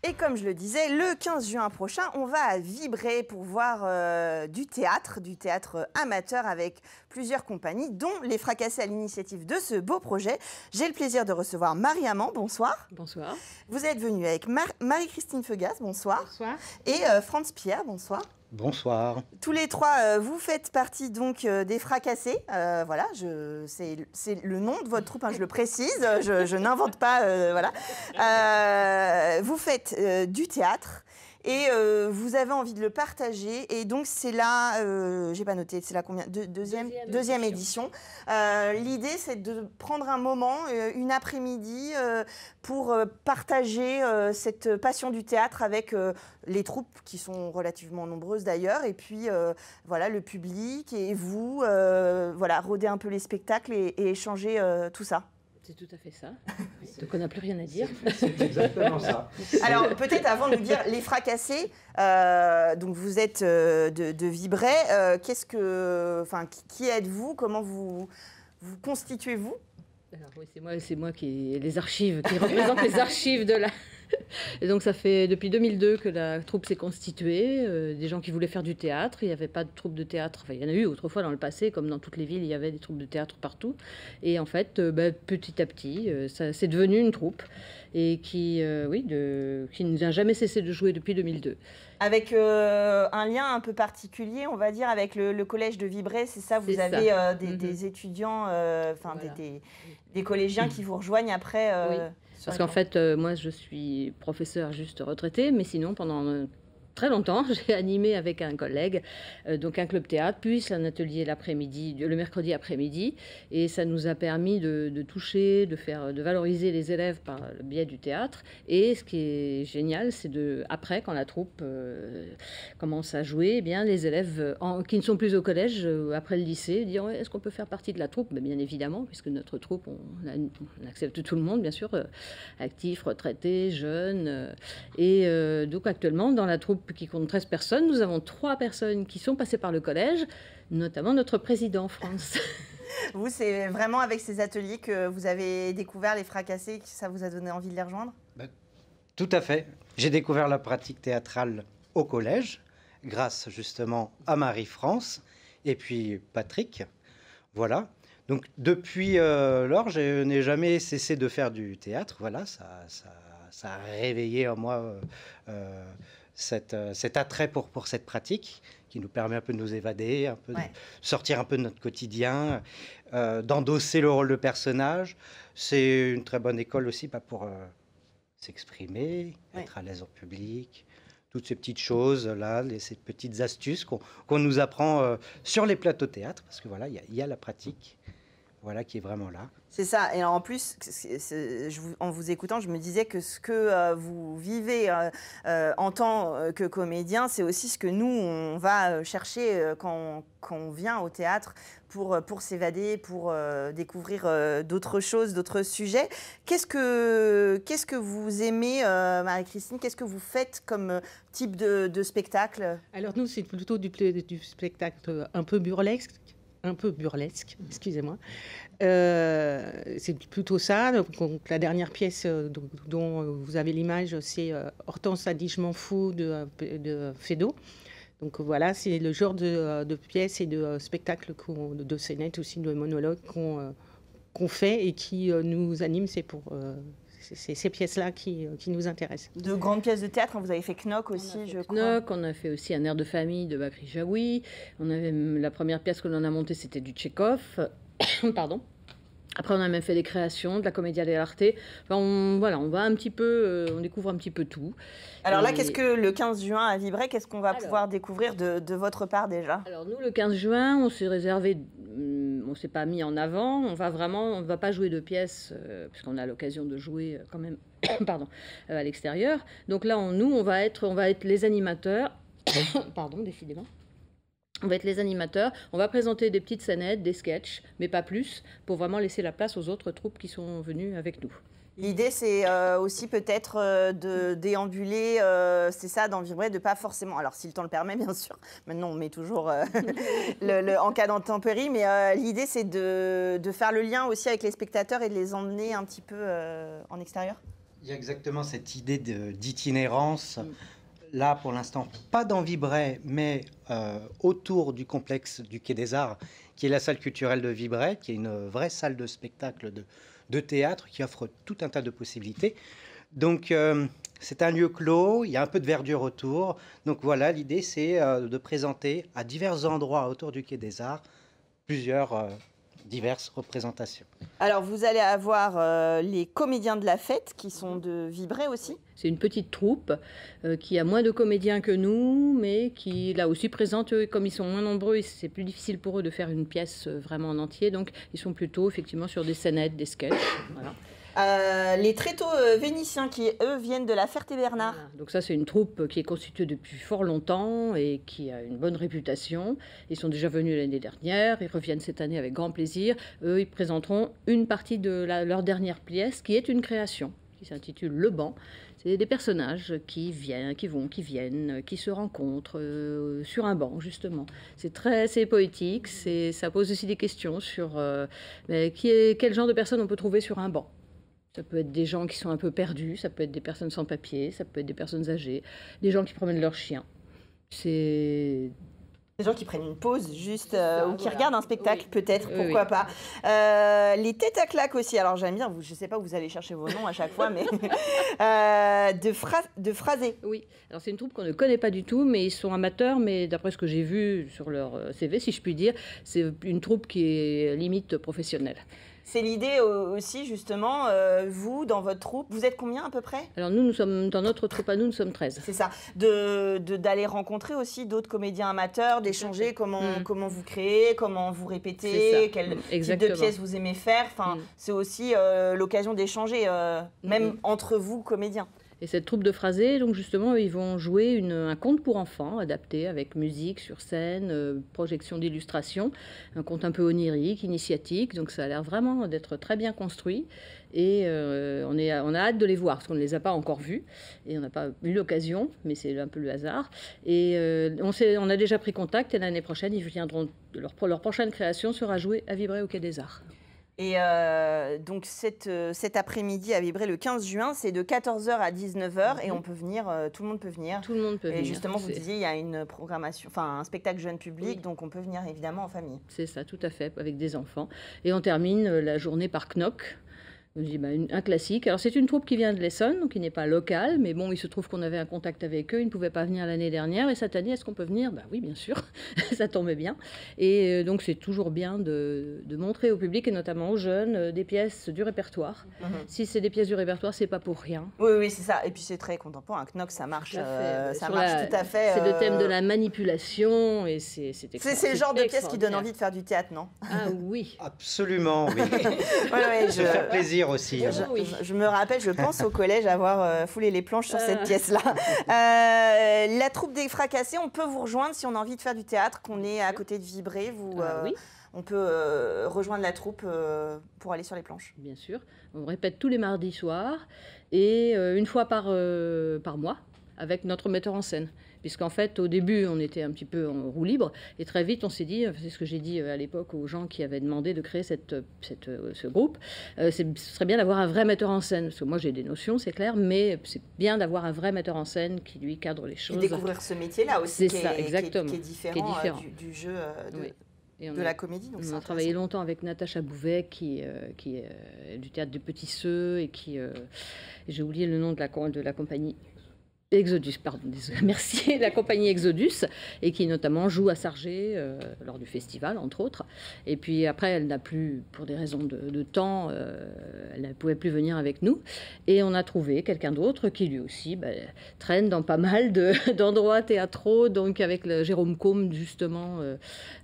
Et comme je le disais, le 15 juin prochain, on va à Vibré pour voir du théâtre amateur avec plusieurs compagnies, dont les Fracassés à l'initiative de ce beau projet. J'ai le plaisir de recevoir Marie Amand, bonsoir. Bonsoir. Vous êtes venue avec Marie-Christine Feugas, bonsoir. Bonsoir. Et Franz Pierre, bonsoir. Bonsoir. Tous les trois, vous faites partie donc des Fracassés. Voilà, c'est le nom de votre troupe, hein, je le précise. Je n'invente pas. Voilà. Vous faites du théâtre et vous avez envie de le partager. Et donc c'est là, j'ai pas noté, c'est là combien deuxième édition. L'idée c'est de prendre un moment, une après-midi, pour partager cette passion du théâtre avec les troupes qui sont relativement nombreuses d'ailleurs, et puis voilà, le public et vous, voilà, rôder un peu les spectacles et échanger tout ça. C'est tout à fait ça. Donc on n'a plus rien à dire. C'est exactement ça. Alors peut-être avant de nous dire les Fracassés, donc vous êtes de Vibré, qui êtes-vous, comment vous constituez-vous? Alors oui, c'est moi qui représente les archives de la... Et donc ça fait depuis 2002 que la troupe s'est constituée, des gens qui voulaient faire du théâtre. Il n'y avait pas de troupe de théâtre, enfin il y en a eu autrefois dans le passé, comme dans toutes les villes, il y avait des troupes de théâtre partout. Et en fait, petit à petit, c'est devenu une troupe et qui n'a jamais cessé de jouer depuis 2002. Avec un lien un peu particulier, on va dire, avec le collège de Vibré, c'est ça? Vous avez des étudiants, voilà. des collégiens qui vous rejoignent après oui. Parce qu'en fait, moi, je suis professeure juste retraitée, mais sinon, pendant très longtemps, j'ai animé avec un collègue donc un club théâtre, puis un atelier l'après-midi, le mercredi après-midi, et ça nous a permis de toucher, de valoriser les élèves par le biais du théâtre. Et ce qui est génial, c'est après, quand la troupe commence à jouer, eh bien les élèves qui ne sont plus au collège, après le lycée, disent ouais, est-ce qu'on peut faire partie de la troupe? Bien évidemment, puisque notre troupe, on accepte tout le monde, bien sûr, actifs, retraités, jeunes, et donc actuellement dans la troupe qui compte 13 personnes, nous avons 3 personnes qui sont passées par le collège, notamment notre président, Franz. Vous, c'est vraiment avec ces ateliers que vous avez découvert les Fracassés, que ça vous a donné envie de les rejoindre? Tout à fait. J'ai découvert la pratique théâtrale au collège, grâce justement à Marie-France et puis Patrick. Voilà. Donc depuis lors, je n'ai jamais cessé de faire du théâtre. Voilà, ça a réveillé en moi cet attrait pour cette pratique qui nous permet un peu de nous évader, un peu de sortir un peu de notre quotidien, d'endosser le rôle de personnage. C'est une très bonne école aussi pour s'exprimer, être à l'aise en public, toutes ces petites choses-là, ces petites astuces qu'on nous apprend sur les plateaux théâtre, parce que voilà, il y a la pratique. Voilà, qui est vraiment là. C'est ça. Et en plus, en vous écoutant, je me disais que ce que vous vivez en tant que comédien, c'est aussi ce que nous, on va chercher quand on vient au théâtre pour s'évader, pour découvrir d'autres choses, d'autres sujets. Qu'est-ce que vous aimez, Marie-Christine? Qu'est-ce que vous faites comme type de spectacle? Alors nous, c'est plutôt du spectacle un peu burlesque, excusez-moi. C'est plutôt ça. Donc, la dernière pièce dont vous avez l'image, c'est Hortense a dit je m'en fous de Feydeau. Donc voilà, c'est le genre de pièce et de spectacle de scénette aussi, de monologue qu'on fait et qui nous anime. C'est ces pièces-là qui nous intéressent. De grandes pièces de théâtre, vous avez fait Knock aussi, je crois. Knock, on a fait aussi Un air de famille de Bakri Jaoui. La première pièce que l'on a montée, c'était du Tchekhov. Pardon. Après, on a même fait des créations, de la Commedia dell'arte. Enfin, on va un petit peu, on découvre un petit peu tout. Alors là, qu'est-ce que le 15 juin à Vibré, qu'est-ce qu'on va pouvoir découvrir de votre part déjà? Alors nous, le 15 juin, on s'est réservé, on s'est pas mis en avant. On va pas jouer de pièces, puisqu'on a l'occasion de jouer quand même, pardon, à l'extérieur. Donc là, on va être les animateurs. Pardon, décidément. On va être les animateurs, on va présenter des petites scénettes, des sketchs, mais pas plus, pour vraiment laisser la place aux autres troupes qui sont venues avec nous. L'idée, c'est aussi peut-être de déambuler, c'est ça, dans Vibré, de pas forcément, alors si le temps le permet, bien sûr, maintenant on met toujours en cas d'intempérie, mais l'idée, c'est de faire le lien aussi avec les spectateurs et de les emmener un petit peu en extérieur. Il y a exactement cette idée d'itinérance. Là, pour l'instant, pas dans Vibray, mais autour du complexe du Quai des Arts, qui est la salle culturelle de Vibray, qui est une vraie salle de spectacle de théâtre qui offre tout un tas de possibilités. Donc, c'est un lieu clos, il y a un peu de verdure autour. Donc voilà, l'idée, c'est de présenter à divers endroits autour du Quai des Arts diverses représentations. Alors, vous allez avoir les comédiens de la fête qui sont de Vibray aussi. C'est une petite troupe qui a moins de comédiens que nous, mais qui, là aussi, présente, comme ils sont moins nombreux, c'est plus difficile pour eux de faire une pièce vraiment en entier. Donc, ils sont plutôt, effectivement, sur des scénettes, des sketchs. Voilà. Les tréteaux vénitiens qui, eux, viennent de la Ferté-Bernard. Voilà. Donc ça, c'est une troupe qui est constituée depuis fort longtemps et qui a une bonne réputation. Ils sont déjà venus l'année dernière, ils reviennent cette année avec grand plaisir. Eux, ils présenteront une partie de leur dernière pièce, qui est une création, qui s'intitule Le Banc. C'est des personnages qui viennent, qui se rencontrent sur un banc, justement. C'est poétique, ça pose aussi des questions sur quel genre de personnes on peut trouver sur un banc. Ça peut être des gens qui sont un peu perdus, ça peut être des personnes sans papier, ça peut être des personnes âgées, des gens qui promènent leurs chiens. C'est des gens qui prennent une pause juste ou qui regardent un spectacle peut-être, pourquoi pas. Les têtes à claques aussi, alors j'aime bien, je ne sais pas où vous allez chercher vos noms à chaque fois, mais de Phrasé. Oui, alors c'est une troupe qu'on ne connaît pas du tout, mais ils sont amateurs, mais d'après ce que j'ai vu sur leur CV, si je puis dire, c'est une troupe qui est limite professionnelle. C'est l'idée aussi, justement, vous, dans votre troupe, vous êtes combien à peu près? Alors nous sommes, dans notre troupe à nous sommes 13. C'est ça, d'aller rencontrer aussi d'autres comédiens amateurs, d'échanger comment vous créez, comment vous répétez, quel type de pièces vous aimez faire. Enfin, c'est aussi l'occasion d'échanger, même entre vous, comédiens. Et cette troupe de Phrasé, donc justement, ils vont jouer un conte pour enfants, adapté avec musique sur scène, projection d'illustrations, un conte un peu onirique, initiatique, donc ça a l'air vraiment d'être très bien construit. Et on a hâte de les voir, parce qu'on ne les a pas encore vus, et on n'a pas eu l'occasion, mais c'est un peu le hasard. Et on a déjà pris contact, et l'année prochaine, ils viendront, leur prochaine création sera jouée à Vibray au Quai des Arts. Et donc cet après-midi à Vibray, le 15 juin, c'est de 14h à 19h et on peut venir, tout le monde peut venir. Tout le monde peut venir. Et justement, vous disiez, il y a une programmation, enfin un spectacle jeune public, donc on peut venir évidemment en famille. C'est ça, tout à fait, avec des enfants. Et on termine la journée par Knock. Un classique. Alors c'est une troupe qui vient de l'Essonne, donc qui n'est pas locale, mais bon, il se trouve qu'on avait un contact avec eux, ils ne pouvaient pas venir l'année dernière, et cette année, est-ce qu'on peut venir? Ben oui, bien sûr, ça tombait bien. Et donc c'est toujours bien de montrer au public, et notamment aux jeunes, des pièces du répertoire. Si c'est des pièces du répertoire, c'est pas pour rien. Oui, c'est ça. Et puis c'est très contemporain. Un Knock, ça marche, tout à fait. C'est le thème de la manipulation, et c'est le genre de pièce qui donne envie de faire du théâtre, non? Ah oui. Absolument, oui. Ça fait plaisir aussi. Je me rappelle, je pense au collège avoir foulé les planches sur cette pièce-là. La troupe des Fracassés, on peut vous rejoindre si on a envie de faire du théâtre, qu'on est à côté de Vibray. Oui. On peut rejoindre la troupe pour aller sur les planches. Bien sûr. On répète tous les mardis soirs et une fois par mois avec notre metteur en scène. Puisqu'en fait, au début, on était un petit peu en roue libre, et très vite, on s'est dit, c'est ce que j'ai dit à l'époque aux gens qui avaient demandé de créer ce groupe, ce serait bien d'avoir un vrai metteur en scène, parce que moi j'ai des notions, c'est clair, mais c'est bien d'avoir un vrai metteur en scène qui lui cadre les choses. Et découvrir ce métier-là aussi, qui est différent du jeu de la comédie. Donc on a travaillé longtemps avec Natacha Bouvet, qui est du théâtre de Petits Ceux, et j'ai oublié le nom de la compagnie. Exodus, pardon, désolé, merci, la compagnie Exodus, et qui notamment joue à Sargé lors du festival, entre autres. Et puis après, elle n'a plus, pour des raisons de temps, elle ne pouvait plus venir avec nous. Et on a trouvé quelqu'un d'autre qui lui aussi traîne dans pas mal d'endroits théâtraux, donc avec Jérôme Côme, justement,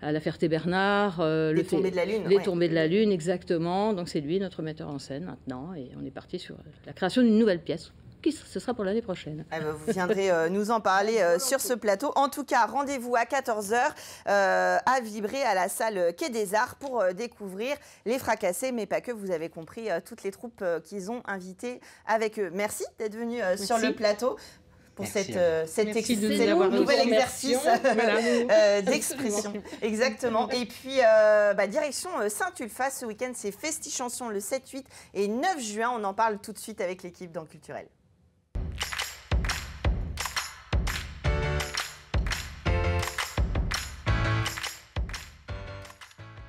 à la Ferté-Bernard. Les Tombées de la Lune. Les Tombées de la Lune, exactement. Donc c'est lui, notre metteur en scène, maintenant. Et on est parti sur la création d'une nouvelle pièce. Ce sera pour l'année prochaine. Vous viendrez nous en parler sur ce plateau. En tout cas, rendez-vous à 14h à Vibray, à la salle Quai des Arts, pour découvrir les Fracassés, mais pas que. Vous avez compris toutes les troupes qu'ils ont invitées avec eux. Merci d'être venu sur le plateau. pour Merci cet nouvel exercice d'expression. Exactement. Et puis, direction Saint-Ulphace, ce week-end, c'est Festi Chanson le 7, 8 et 9 juin. On en parle tout de suite avec l'équipe dans Culturel.